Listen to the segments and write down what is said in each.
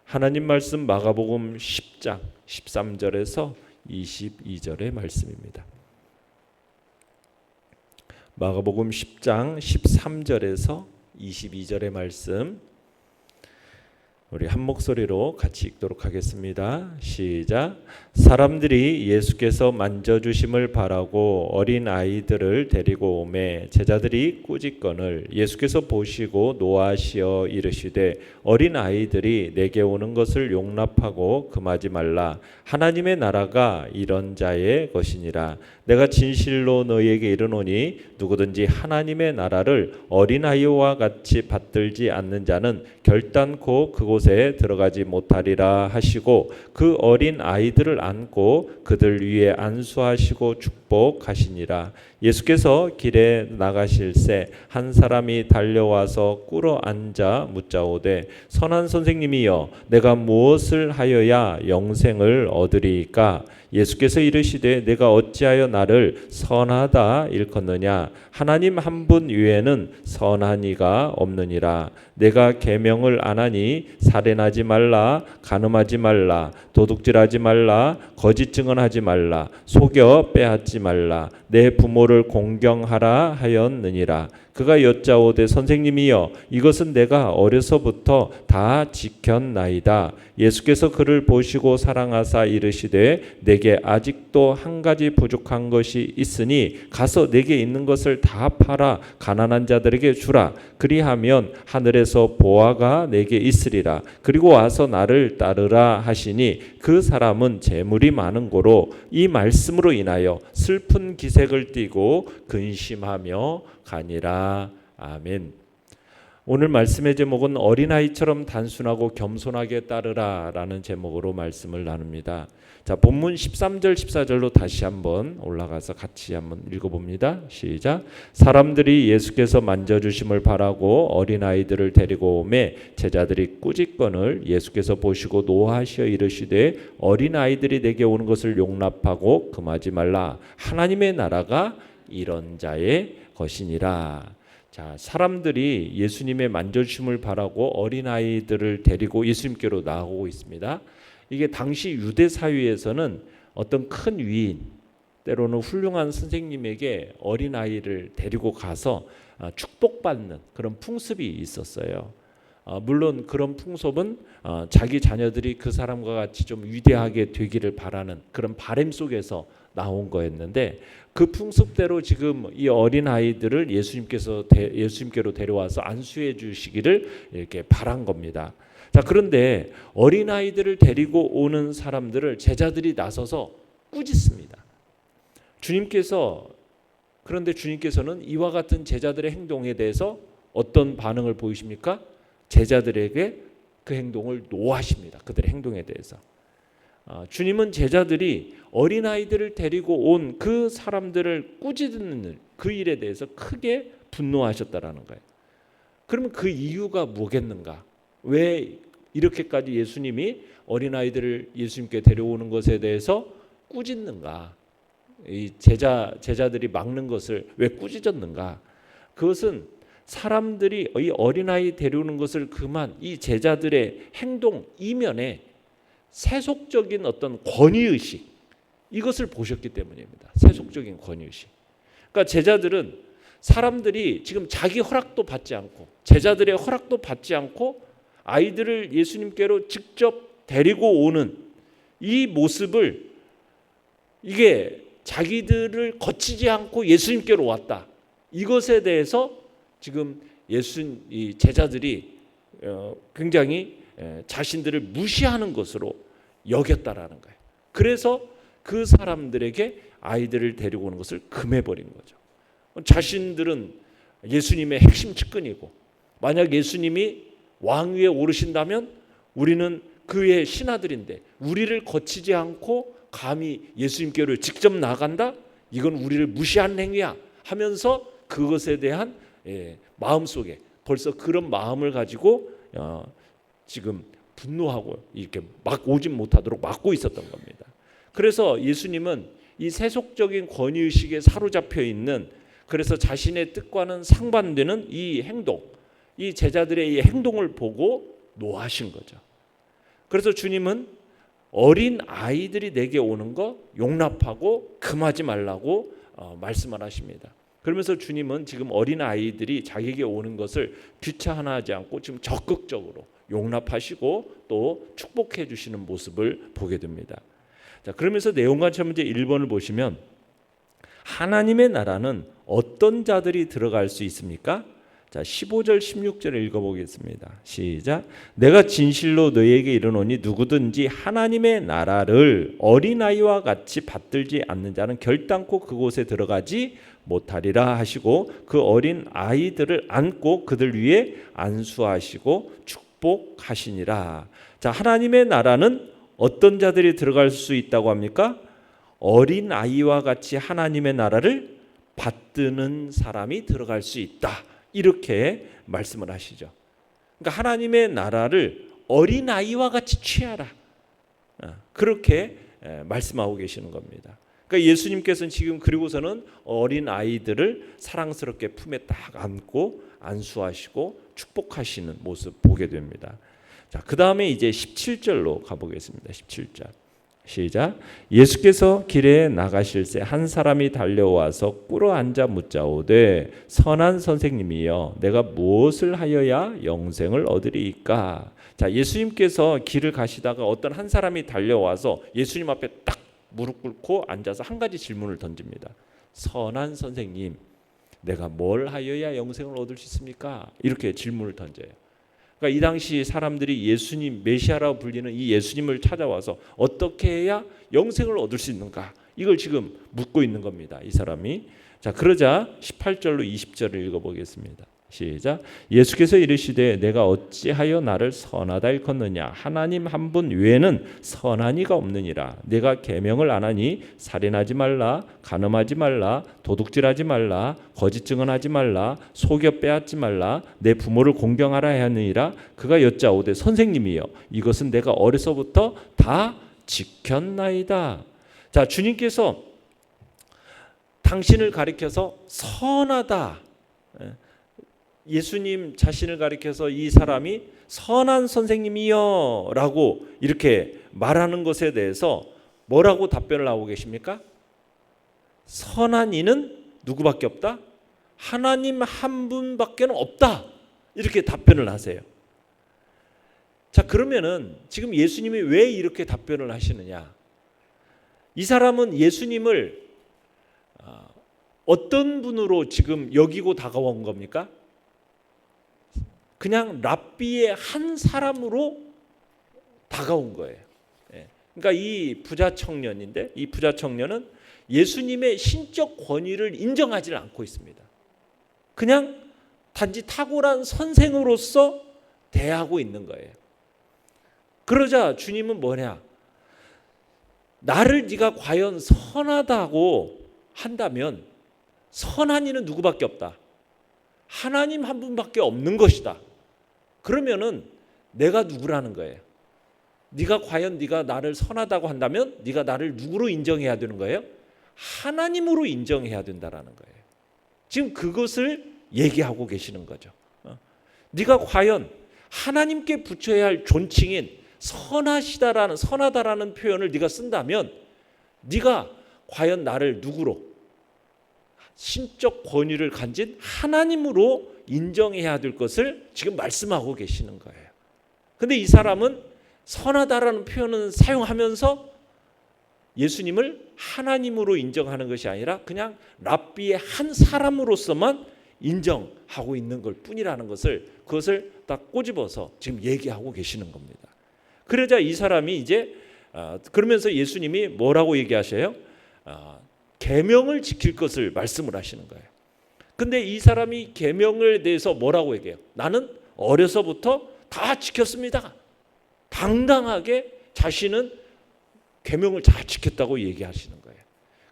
하나님 말씀 마가복음 10장 13절에서 22절의 말씀입니다. 마가복음 10장 13절에서 22절의 말씀, 우리 한 목소리로 같이 읽도록 하겠습니다. 시작. 사람들이 예수께서 만져주심을 바라고 어린 아이들을 데리고 오매 제자들이 꾸짖거늘 예수께서 보시고 노하시어 이르시되 어린 아이들이 내게 오는 것을 용납하고 금하지 말라. 하나님의 나라가 이런 자의 것이니라. 내가 진실로 너희에게 이르노니 누구든지 하나님의 나라를 어린아이와 같이 받들지 않는 자는 결단코 그곳에 들어가지 못하리라 하시고 그 어린 아이들을 안고 그들 위에 안수하시고 축복하시니라. 예수께서 길에 나가실새 한 사람이 달려와서 꿇어 앉아 묻자오되 선한 선생님이여 내가 무엇을 하여야 영생을 얻으리이까? 예수께서 이르시되 내가 어찌하여 나를 선하다 일컫느냐? 하나님 한 분 외에는 선한 이가 없느니라. 내가 계명을 안 하니 살인하지 말라, 간음하지 말라, 도둑질하지 말라, 거짓 증언하지 말라, 속여 빼앗지 말라, 내 부모를 공경하라 하였느니라. 그가 여짜오되 선생님이여 이것은 내가 어려서부터 다 지켰나이다. 예수께서 그를 보시고 사랑하사 이르시되 내게 아직도 한 가지 부족한 것이 있으니 가서 내게 있는 것을 다 팔아 가난한 자들에게 주라. 그리하면 하늘에서 보화가 내게 있으리라. 그리고 와서 나를 따르라 하시니 그 사람은 재물이 많은 고로 이 말씀으로 인하여 슬픈 기색을 띠고 근심하며 가니라. 아멘. 오늘 말씀의 제목은 어린아이처럼 단순하고 겸손하게 따르라 라는 제목으로 말씀을 나눕니다. 자, 본문 13절 14절로 다시 한번 올라가서 같이 한번 읽어봅니다. 시작. 사람들이 예수께서 만져주심을 바라고 어린아이들을 데리고 오매 제자들이 꾸짖거늘 예수께서 보시고 노하시어 이르시되 어린아이들이 내게 오는 것을 용납하고 금하지 말라. 하나님의 나라가 이런 자의 것이니라. 자, 사람들이 예수님의 만져주심을 바라고 어린아이들을 데리고 예수님께로 나오고 있습니다. 이게 당시 유대 사회에서는 어떤 큰 위인, 때로는 훌륭한 선생님에게 어린아이를 데리고 가서 축복받는 그런 풍습이 있었어요. 물론 그런 풍습은 자기 자녀들이 그 사람과 같이 좀 위대하게 되기를 바라는 그런 바람 속에서 나온 거였는데 그 풍습대로 지금 이 어린 아이들을 예수님께로 데려와서 안수해 주시기를 이렇게 바란 겁니다. 자, 그런데 어린 아이들을 데리고 오는 사람들을 제자들이 나서서 꾸짖습니다. 그런데 주님께서는 이와 같은 제자들의 행동에 대해서 어떤 반응을 보이십니까? 제자들에게 그 행동을 노하십니다. 그들의 행동에 대해서. 주님은 제자들이 어린아이들을 데리고 온 그 사람들을 꾸짖는 그 일에 대해서 크게 분노하셨다라는 거예요. 그러면 그 이유가 뭐겠는가? 왜 이렇게까지 예수님이 어린아이들을 예수님께 데려오는 것에 대해서 꾸짖는가? 이 제자들이 막는 것을 왜 꾸짖었는가? 그것은 사람들이 이 어린아이 데려오는 것을 금한 이 제자들의 행동 이면에 세속적인 어떤 권위의식, 이것을 보셨기 때문입니다. 세속적인 권위의식. 그러니까 제자들은 사람들이 지금 자기 허락도 받지 않고 제자들의 허락도 받지 않고 아이들을 예수님께로 직접 데리고 오는 이 모습을, 이게 자기들을 거치지 않고 예수님께로 왔다, 이것에 대해서 지금 이 제자들이 굉장히 자신들을 무시하는 것으로 여겼다라는 거예요. 그래서 그 사람들에게 아이들을 데리고 오는 것을 금해버린 거죠. 자신들은 예수님의 핵심 측근이고 만약 예수님이 왕위에 오르신다면 우리는 그의 신하들인데 우리를 거치지 않고 감히 예수님께로 직접 나간다? 이건 우리를 무시하는 행위야 하면서 그것에 대한 마음속에 벌써 그런 마음을 가지고 지금 분노하고 이렇게 막 오진 못하도록 막고 있었던 겁니다. 그래서 예수님은 이 세속적인 권위의식에 사로잡혀 있는, 그래서 자신의 뜻과는 상반되는 이 행동, 이 제자들의 이 행동을 보고 노하신 거죠. 그래서 주님은 어린 아이들이 내게 오는 거 용납하고 금하지 말라고 말씀을 하십니다. 그러면서 주님은 지금 어린 아이들이 자기에게 오는 것을 귀찮아하지 않고 지금 적극적으로 용납하시고 또 축복해 주시는 모습을 보게 됩니다. 자, 그러면서 내용관찰 문제 1번을 보시면 하나님의 나라는 어떤 자들이 들어갈 수 있습니까? 자, 15절 16절을 읽어보겠습니다. 시작. 내가 진실로 너희에게 이르노니 누구든지 하나님의 나라를 어린아이와 같이 받들지 않는 자는 결단코 그곳에 들어가지 못하리라 하시고 그 어린 아이들을 안고 그들 위에 안수하시고 축복하시니라. 자, 하나님의 나라는 어떤 자들이 들어갈 수 있다고 합니까? 어린 아이와 같이 하나님의 나라를 받드는 사람이 들어갈 수 있다. 이렇게 말씀을 하시죠. 그러니까 하나님의 나라를 어린 아이와 같이 취하라. 그렇게 말씀하고 계시는 겁니다. 그러니까 예수님께서는 지금 그리고서는 어린 아이들을 사랑스럽게 품에 딱 안고 안수하시고 축복하시는 모습 보게 됩니다. 자, 그 다음에 이제 17절로 가보겠습니다. 17절. 시작. 예수께서 길에 나가실새 한 사람이 달려와서 꿇어 앉아 묻자오되 선한 선생님이여 내가 무엇을 하여야 영생을 얻으리이까. 자, 예수님께서 길을 가시다가 어떤 한 사람이 달려와서 예수님 앞에 딱 무릎 꿇고 앉아서 한 가지 질문을 던집니다. 선한 선생님, 내가 뭘 하여야 영생을 얻을 수 있습니까? 이렇게 질문을 던져요. 그러니까 이 당시 사람들이 예수님 메시아라고 불리는 이 예수님을 찾아와서 어떻게 해야 영생을 얻을 수 있는가? 이걸 지금 묻고 있는 겁니다. 이 사람이. 자, 그러자 18절로 20절을 읽어보겠습니다. 시작. 예수께서 이르시되 내가 어찌하여 나를 선하다 일컫느냐? 하나님 한 분 외에는 선한 이가 없느니라. 내가 계명을 안 하니 살인하지 말라, 간음하지 말라, 도둑질하지 말라, 거짓 증언하지 말라, 속여 빼앗지 말라, 내 부모를 공경하라 하느니라. 그가 여짜오되 선생님이여 이것은 내가 어려서부터 다 지켰나이다. 자, 주님께서 당신을 가리켜서 선하다. 예수님 자신을 가리켜서 이 사람이 선한 선생님이여 라고 이렇게 말하는 것에 대해서 뭐라고 답변을 하고 계십니까? 선한 이는 누구밖에 없다? 하나님 한 분밖에 없다. 이렇게 답변을 하세요. 자, 그러면은 지금 예수님이 왜 이렇게 답변을 하시느냐? 이 사람은 예수님을 어떤 분으로 지금 여기고 다가온 겁니까? 그냥 랍비의 한 사람으로 다가온 거예요. 그러니까 이 부자 청년인데 이 부자 청년은 예수님의 신적 권위를 인정하지 않고 있습니다. 그냥 단지 탁월한 선생으로서 대하고 있는 거예요. 그러자 주님은 뭐냐? 나를 네가 과연 선하다고 한다면 선한 이는 누구밖에 없다. 하나님 한 분밖에 없는 것이다. 그러면은 내가 누구라는 거예요? 네가 과연 네가 나를 선하다고 한다면 네가 나를 누구로 인정해야 되는 거예요? 하나님으로 인정해야 된다라는 거예요. 지금 그것을 얘기하고 계시는 거죠. 네가 과연 하나님께 붙여야 할 존칭인 선하다라는 표현을 네가 쓴다면 네가 과연 나를 누구로 신적 권위를 가진 하나님으로 인정해야 될 것을 지금 말씀하고 계시는 거예요. 근데 이 사람은 선하다라는 표현을 사용하면서 예수님을 하나님으로 인정하는 것이 아니라 그냥 랍비의 한 사람으로서만 인정하고 있는 것 뿐이라는 것을 그것을 딱 꼬집어서 지금 얘기하고 계시는 겁니다. 그러자 이 사람이 이제 그러면서 예수님이 뭐라고 얘기하셔요? 계명을 지킬 것을 말씀을 하시는 거예요. 근데 이 사람이 계명에 대해서 뭐라고 얘기해요? 나는 어려서부터 다 지켰습니다. 당당하게 자신은 계명을 다 지켰다고 얘기하시는 거예요.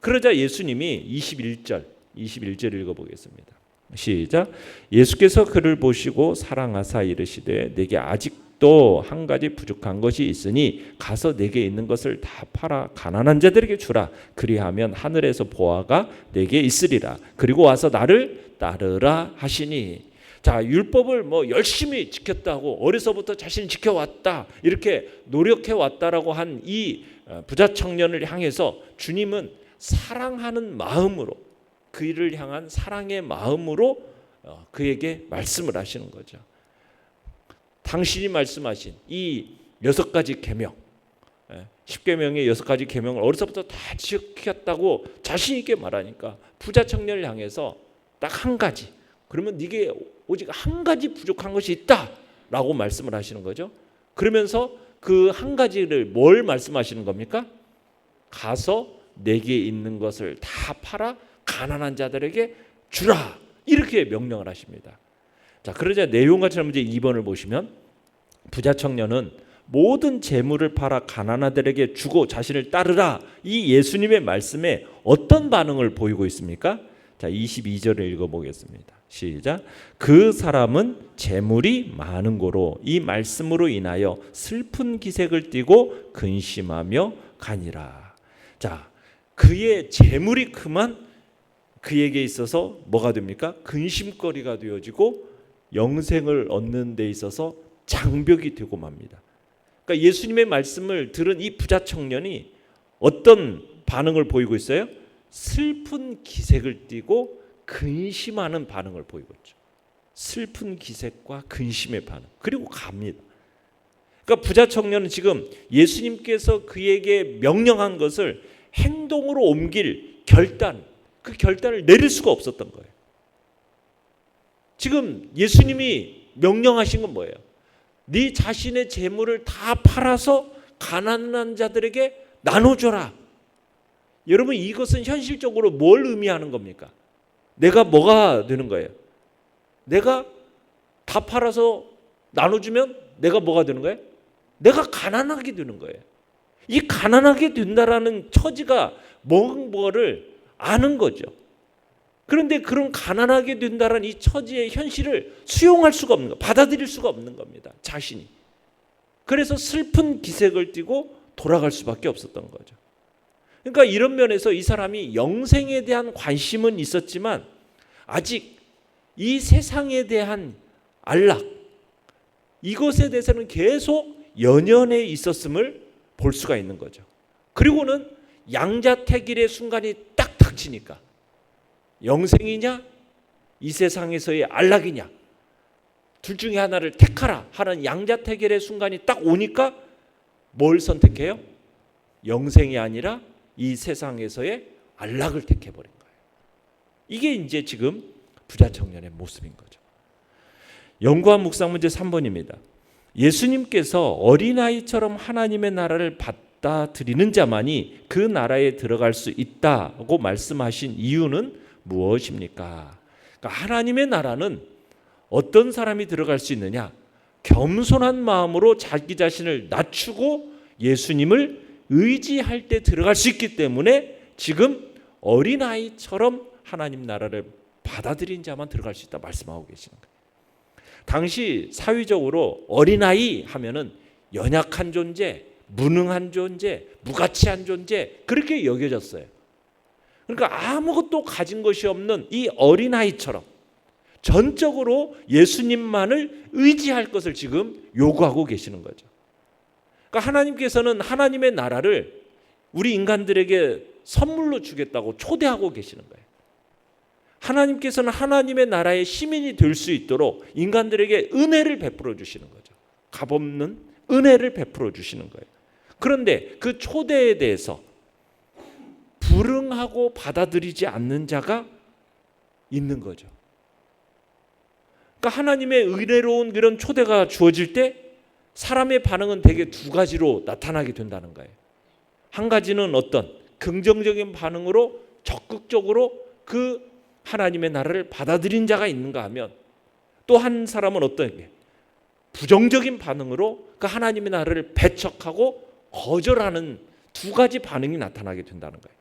그러자 예수님이 21절 읽어보겠습니다. 시작. 예수께서 그를 보시고 사랑하사 이르시되 내게 아직도 한 가지 부족한 것이 있으니 가서 내게 있는 것을 다 팔아 가난한 자들에게 주라. 그리하면 하늘에서 보화가 내게 있으리라. 그리고 와서 나를 따르라 하시니. 자, 율법을 뭐 열심히 지켰다고, 어려서부터 자신이 지켜왔다, 이렇게 노력해왔다라고 한 이 부자 청년을 향해서 주님은 사랑하는 마음으로, 그를 향한 사랑의 마음으로 그에게 말씀을 하시는 거죠. 당신이 말씀하신 이 6가지 계명, 10계명의 6가지 계명을 어려서부터 다 지켰다고 자신 있게 말하니까 부자 청년을 향해서 딱 한 가지, 그러면 네게 오직 한 가지 부족한 것이 있다라고 말씀을 하시는 거죠. 그러면서 그 한 가지를 뭘 말씀하시는 겁니까? 가서 내게 있는 것을 다 팔아 가난한 자들에게 주라, 이렇게 명령을 하십니다. 자, 그러자 내용과 문제 2번을 보시면 부자 청년은 모든 재물을 팔아 가난한들에게 주고 자신을 따르라, 이 예수님의 말씀에 어떤 반응을 보이고 있습니까? 자, 22절을 읽어보겠습니다. 시작. 그 사람은 재물이 많은 고로 이 말씀으로 인하여 슬픈 기색을 띠고 근심하며 가니라. 자, 그의 재물이 크면 그에게 있어서 뭐가 됩니까? 근심거리가 되어지고 영생을 얻는 데 있어서 장벽이 되고 맙니다. 그러니까 예수님의 말씀을 들은 이 부자 청년이 어떤 반응을 보이고 있어요? 슬픈 기색을 띠고 근심하는 반응을 보이고 있죠. 슬픈 기색과 근심의 반응. 그리고 갑니다. 그러니까 부자 청년은 지금 예수님께서 그에게 명령한 것을 행동으로 옮길 결단, 그 결단을 내릴 수가 없었던 거예요. 지금 예수님이 명령하신 건 뭐예요? 네 자신의 재물을 다 팔아서 가난한 자들에게 나눠줘라. 여러분, 이것은 현실적으로 뭘 의미하는 겁니까? 내가 뭐가 되는 거예요? 내가 다 팔아서 나눠주면 내가 뭐가 되는 거예요? 내가 가난하게 되는 거예요. 이 가난하게 된다라는 처지가 뭐를 아는 거죠. 그런데 그런 가난하게 된다는 이 처지의 현실을 수용할 수가 없는 거, 받아들일 수가 없는 겁니다. 자신이. 그래서 슬픈 기색을 띠고 돌아갈 수밖에 없었던 거죠. 그러니까 이런 면에서 이 사람이 영생에 대한 관심은 있었지만 아직 이 세상에 대한 안락, 이것에 대해서는 계속 연연해 있었음을 볼 수가 있는 거죠. 그리고는 양자택일의 순간이 딱 닥치니까 영생이냐 이 세상에서의 안락이냐 둘 중에 하나를 택하라 하는 양자택일의 순간이 딱 오니까 뭘 선택해요? 영생이 아니라 이 세상에서의 안락을 택해버린 거예요. 이게 이제 지금 부자 청년의 모습인 거죠. 연구한 묵상 문제 3번입니다. 예수님께서 어린아이처럼 하나님의 나라를 받아들이는 자만이 그 나라에 들어갈 수 있다고 말씀하신 이유는 무엇입니까? 그러니까 하나님의 나라는 어떤 사람이 들어갈 수 있느냐? 겸손한 마음으로 자기 자신을 낮추고 예수님을 의지할 때 들어갈 수 있기 때문에 지금 어린아이처럼 하나님 나라를 받아들인 자만 들어갈 수 있다 말씀하고 계시는 거예요. 당시 사회적으로 어린아이 하면은 연약한 존재, 무능한 존재, 무가치한 존재, 그렇게 여겨졌어요. 그러니까 아무것도 가진 것이 없는 이 어린아이처럼 전적으로 예수님만을 의지할 것을 지금 요구하고 계시는 거죠. 그러니까 하나님께서는 하나님의 나라를 우리 인간들에게 선물로 주겠다고 초대하고 계시는 거예요. 하나님께서는 하나님의 나라의 시민이 될 수 있도록 인간들에게 은혜를 베풀어 주시는 거죠. 값없는 은혜를 베풀어 주시는 거예요. 그런데 그 초대에 대해서 불응하고 받아들이지 않는 자가 있는 거죠. 그러니까 하나님의 은혜로운 그런 초대가 주어질 때 사람의 반응은 대개 두 가지로 나타나게 된다는 거예요. 한 가지는 어떤 긍정적인 반응으로 적극적으로 그 하나님의 나라를 받아들인 자가 있는가 하면 또 한 사람은 어떤 게 부정적인 반응으로 그 하나님의 나라를 배척하고 거절하는 두 가지 반응이 나타나게 된다는 거예요.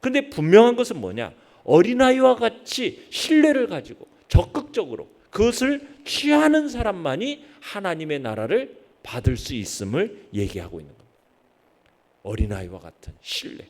그런데 분명한 것은 뭐냐? 어린아이와 같이 신뢰를 가지고 적극적으로 그것을 취하는 사람만이 하나님의 나라를 받을 수 있음을 얘기하고 있는 겁니다. 어린아이와 같은 신뢰.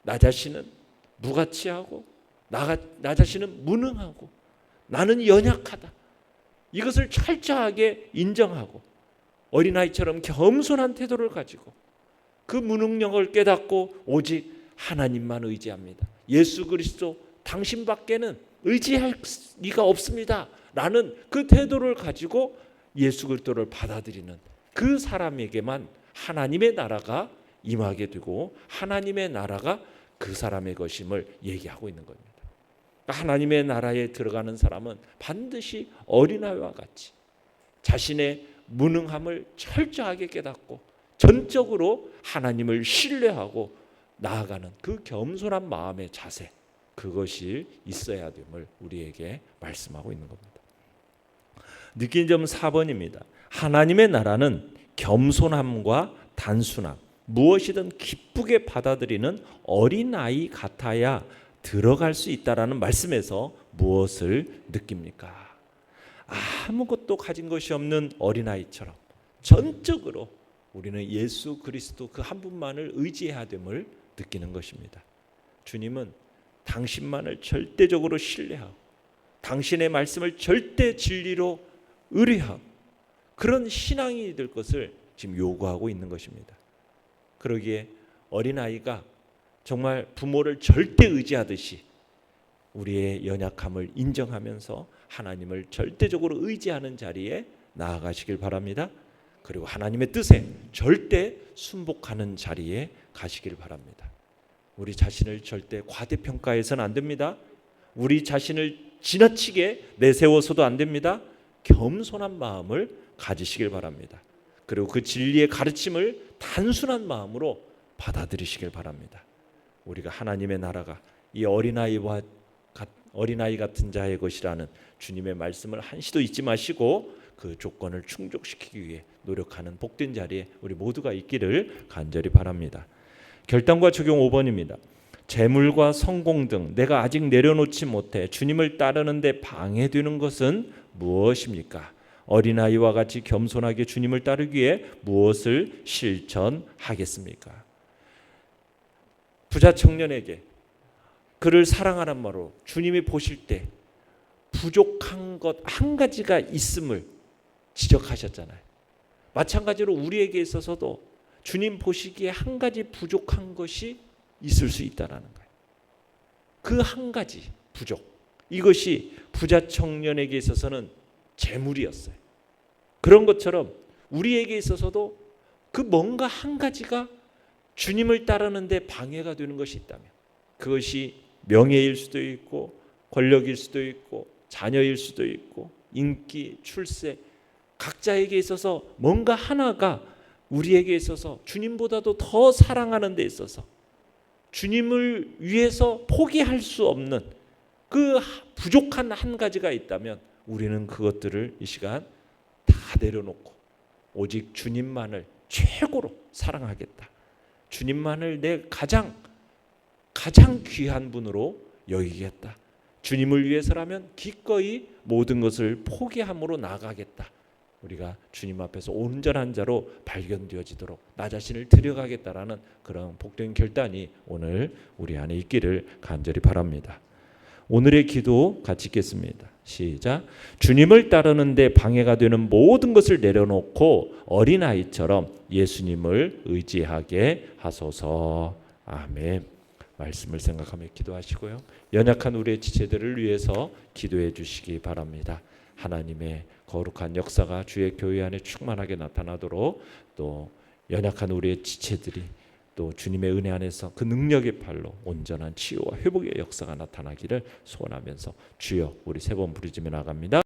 나 자신은 무가치하고 나 자신은 무능하고 나는 연약하다. 이것을 철저하게 인정하고 어린아이처럼 겸손한 태도를 가지고 그 무능력을 깨닫고 오직 하나님만 의지합니다. 예수 그리스도 당신밖에는 의지할 리가 없습니다 라는 그 태도를 가지고 예수 그리스도를 받아들이는 그 사람에게만 하나님의 나라가 임하게 되고 하나님의 나라가 그 사람의 것임을 얘기하고 있는 겁니다. 하나님의 나라에 들어가는 사람은 반드시 어린아이와 같이 자신의 무능함을 철저하게 깨닫고 전적으로 하나님을 신뢰하고 나아가는 그 겸손한 마음의 자세, 그것이 있어야 됨을 우리에게 말씀하고 있는 겁니다. 느낀 점 4번입니다. 하나님의 나라는 겸손함과 단순함, 무엇이든 기쁘게 받아들이는 어린아이 같아야 들어갈 수 있다라는 말씀에서 무엇을 느낍니까? 아무것도 가진 것이 없는 어린아이처럼 전적으로 우리는 예수 그리스도 그 한 분만을 의지해야 됨을 느끼는 것입니다. 주님은 당신만을 절대적으로 신뢰하고 당신의 말씀을 절대 진리로 의뢰하고 그런 신앙이 될 것을 지금 요구하고 있는 것입니다. 그러기에 어린아이가 정말 부모를 절대 의지하듯이 우리의 연약함을 인정하면서 하나님을 절대적으로 의지하는 자리에 나아가시길 바랍니다. 그리고 하나님의 뜻에 절대 순복하는 자리에 가시길 바랍니다. 우리 자신을 절대 과대평가해서는 안 됩니다. 우리 자신을 지나치게 내세워서도 안 됩니다. 겸손한 마음을 가지시길 바랍니다. 그리고 그 진리의 가르침을 단순한 마음으로 받아들이시길 바랍니다. 우리가 하나님의 나라가 이 어린아이 같은 자의 것이라는 주님의 말씀을 한시도 잊지 마시고 그 조건을 충족시키기 위해 노력하는 복된 자리에 우리 모두가 있기를 간절히 바랍니다. 결단과 적용 5번입니다. 재물과 성공 등 내가 아직 내려놓지 못해 주님을 따르는 데 방해되는 것은 무엇입니까? 어린아이와 같이 겸손하게 주님을 따르기 위해 무엇을 실천하겠습니까? 부자 청년에게 그를 사랑하는 말로 주님이 보실 때 부족한 것 한 가지가 있음을 지적하셨잖아요. 마찬가지로 우리에게 있어서도 주님 보시기에 한 가지 부족한 것이 있을 수 있다는 거예요. 그 한 가지 부족, 이것이 부자 청년에게 있어서는 재물이었어요. 그런 것처럼 우리에게 있어서도 그 뭔가 한 가지가 주님을 따르는 데 방해가 되는 것이 있다면 그것이 명예일 수도 있고 권력일 수도 있고 자녀일 수도 있고 인기, 출세, 각자에게 있어서 뭔가 하나가 우리에게 있어서 주님보다도 더 사랑하는 데 있어서 주님을 위해서 포기할 수 없는 그 부족한 한 가지가 있다면 우리는 그것들을 이 시간 다 내려놓고 오직 주님만을 최고로 사랑하겠다. 주님만을 내 가장 귀한 분으로 여기겠다. 주님을 위해서라면 기꺼이 모든 것을 포기함으로 나아가겠다. 우리가 주님 앞에서 온전한 자로 발견되어지도록 나 자신을 드려가겠다라는 그런 복된 결단이 오늘 우리 안에 있기를 간절히 바랍니다. 오늘의 기도 같이 읽겠습니다. 시작. 주님을 따르는 데 방해가 되는 모든 것을 내려놓고 어린아이처럼 예수님을 의지하게 하소서. 아멘. 말씀을 생각하며 기도하시고요. 연약한 우리의 지체들을 위해서 기도해 주시기 바랍니다. 하나님의 거룩한 역사가 주의 교회 안에 충만하게 나타나도록 또 연약한 우리의 지체들이 또 주님의 은혜 안에서 그 능력의 팔로 온전한 치유와 회복의 역사가 나타나기를 소원하면서 주여 우리 세 번 부르짖으며 나갑니다.